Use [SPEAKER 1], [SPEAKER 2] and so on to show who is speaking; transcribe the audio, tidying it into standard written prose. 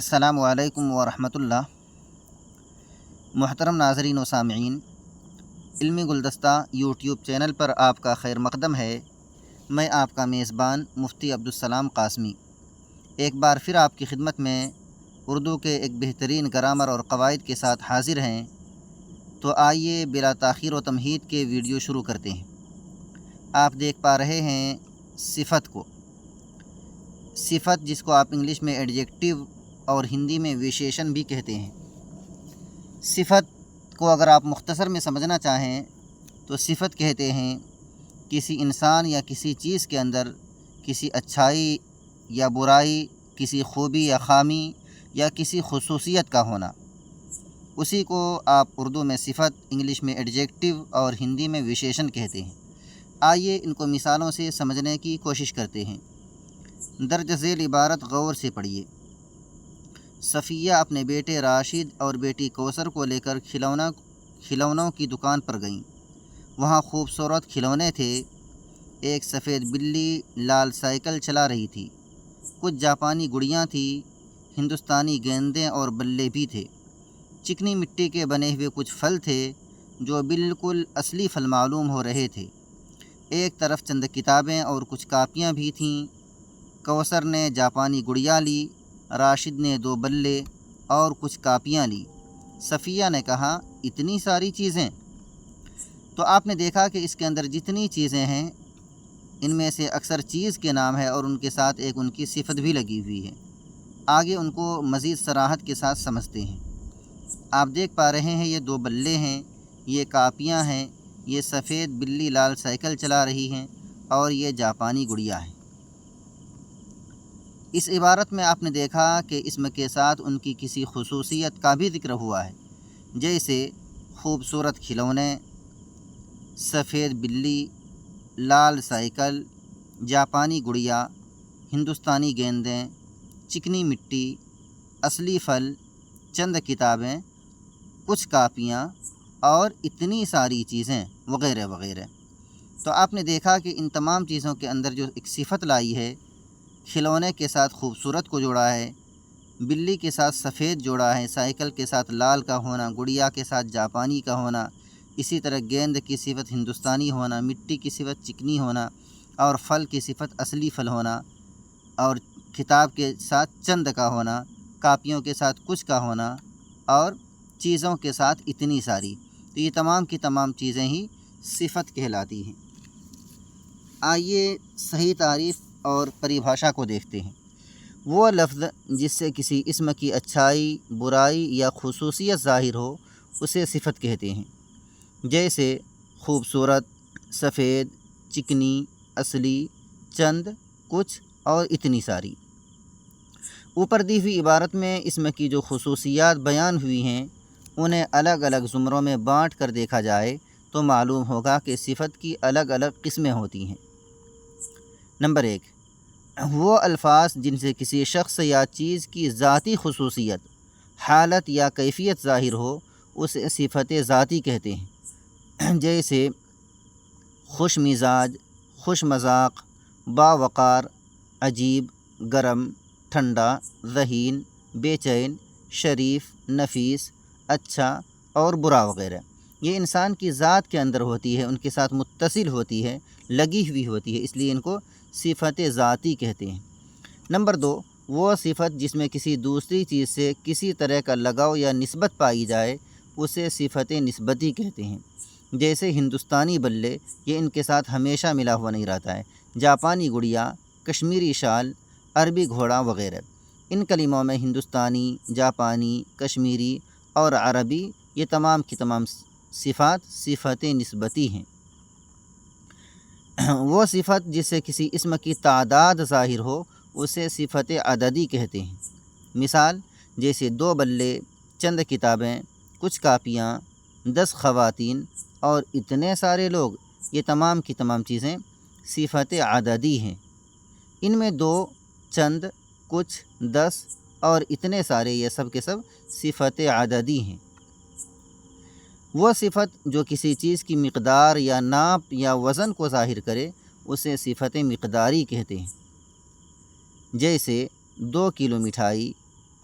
[SPEAKER 1] السلام علیکم ورحمۃ اللہ۔ محترم ناظرین و سامعین، علمی گلدستہ یوٹیوب چینل پر آپ کا خیر مقدم ہے۔ میں آپ کا میزبان مفتی عبدالسلام قاسمی ایک بار پھر آپ کی خدمت میں اردو کے ایک بہترین گرامر اور قواعد کے ساتھ حاضر ہیں۔ تو آئیے بلا تاخیر و تمہید کے ویڈیو شروع کرتے ہیں۔ آپ دیکھ پا رہے ہیں صفت کو، صفت جس کو آپ انگلش میں ایڈجیکٹو اور ہندی میں وشیشن بھی کہتے ہیں۔ صفت کو اگر آپ مختصر میں سمجھنا چاہیں تو صفت کہتے ہیں کسی انسان یا کسی چیز کے اندر کسی اچھائی یا برائی، کسی خوبی یا خامی یا کسی خصوصیت کا ہونا، اسی کو آپ اردو میں صفت، انگلش میں ایڈجیکٹو اور ہندی میں وشیشن کہتے ہیں۔ آئیے ان کو مثالوں سے سمجھنے کی کوشش کرتے ہیں۔ درج ذیل عبارت غور سے پڑھیے۔ صفیہ اپنے بیٹے راشد اور بیٹی کوثر کو لے کر کھلونوں کی دکان پر گئیں۔ وہاں خوبصورت کھلونے تھے۔ ایک سفید بلی لال سائیکل چلا رہی تھی۔ کچھ جاپانی گڑیاں تھیں، ہندوستانی گیندیں اور بلے بھی تھے۔ چکنی مٹی کے بنے ہوئے کچھ پھل تھے جو بالکل اصلی پھل معلوم ہو رہے تھے۔ ایک طرف چند کتابیں اور کچھ کاپیاں بھی تھیں۔ کوثر نے جاپانی گڑیا لی، راشد نے 2 بلے اور کچھ کاپیاں لی۔ صفیہ نے کہا، اتنی ساری چیزیں؟ تو آپ نے دیکھا کہ اس کے اندر جتنی چیزیں ہیں ان میں سے اکثر چیز کے نام ہے اور ان کے ساتھ ایک ان کی صفت بھی لگی ہوئی ہے۔ آگے ان کو مزید صراحت کے ساتھ سمجھتے ہیں۔ آپ دیکھ پا رہے ہیں یہ 2 بلے ہیں، یہ کاپیاں ہیں، یہ سفید بلی لال سائیکل چلا رہی ہیں اور یہ جاپانی گڑیا ہے۔ اس عبارت میں آپ نے دیکھا کہ اسم کے ساتھ ان کی کسی خصوصیت کا بھی ذکر ہوا ہے، جیسے خوبصورت کھلونے، سفید بلی، لال سائیکل، جاپانی گڑیا، ہندوستانی گیندیں، چکنی مٹی، اصلی پھل، چند کتابیں، کچھ کاپیاں اور اتنی ساری چیزیں وغیرہ وغیرہ۔ تو آپ نے دیکھا کہ ان تمام چیزوں کے اندر جو ایک صفت لائی ہے، کھلونے کے ساتھ خوبصورت کو جوڑا ہے، بلی کے ساتھ سفید جوڑا ہے، سائیکل کے ساتھ لال کا ہونا، گڑیا کے ساتھ جاپانی کا ہونا، اسی طرح گیند کی صفت ہندوستانی ہونا، مٹی کی صفت چکنی ہونا اور پھل کی صفت اصلی پھل ہونا، اور کتاب کے ساتھ چند کا ہونا، کاپیوں کے ساتھ کچھ کا ہونا اور چیزوں کے ساتھ اتنی ساری۔ تو یہ تمام کی تمام چیزیں ہی صفت کہلاتی ہیں۔ آئیے صحیح تعریف اور پریبھاشا کو دیکھتے ہیں۔ وہ لفظ جس سے کسی اسم کی اچھائی، برائی یا خصوصیت ظاہر ہو اسے صفت کہتے ہیں، جیسے خوبصورت، سفید، چکنی، اصلی، چند، کچھ اور اتنی ساری۔ اوپر دی ہوئی عبارت میں اسم کی جو خصوصیات بیان ہوئی ہیں انہیں الگ الگ زمروں میں بانٹ کر دیکھا جائے تو معلوم ہوگا کہ صفت کی الگ الگ قسمیں ہوتی ہیں۔ نمبر 1، وہ الفاظ جن سے کسی شخص یا چیز کی ذاتی خصوصیت، حالت یا کیفیت ظاہر ہو اسے صفت ذاتی کہتے ہیں، جیسے خوش مزاج، خوش مذاق، باوقار، عجیب، گرم، ٹھنڈا، ذہین، بے چین، شریف، نفیس، اچھا اور برا وغیرہ۔ یہ انسان کی ذات کے اندر ہوتی ہے، ان کے ساتھ متصل ہوتی ہے، لگی ہوئی ہوتی ہے، اس لیے ان کو صفت ذاتی کہتے ہیں۔ نمبر 2، وہ صفت جس میں کسی دوسری چیز سے کسی طرح کا لگاؤ یا نسبت پائی جائے اسے صفت نسبتی کہتے ہیں، جیسے ہندوستانی بلے، یہ ان کے ساتھ ہمیشہ ملا ہوا نہیں رہتا ہے، جاپانی گڑیا، کشمیری شال، عربی گھوڑا وغیرہ۔ ان کلموں میں ہندوستانی، جاپانی، کشمیری اور عربی یہ تمام کی تمام صفات صفت نسبتی ہیں۔ وہ صفت جس سے کسی اسم کی تعداد ظاہر ہو اسے صفت عددی کہتے ہیں۔ مثال جیسے 2 بلے، چند کتابیں، کچھ کاپیاں، 10 خواتین اور اتنے سارے لوگ، یہ تمام کی تمام چیزیں صفت عددی ہیں۔ ان میں 2، چند، کچھ، 10 اور اتنے سارے یہ سب کے سب صفت عددی ہیں۔ وہ صفت جو کسی چیز کی مقدار یا ناپ یا وزن کو ظاہر کرے اسے صفت مقداری کہتے ہیں، جیسے 2 کلو مٹھائی،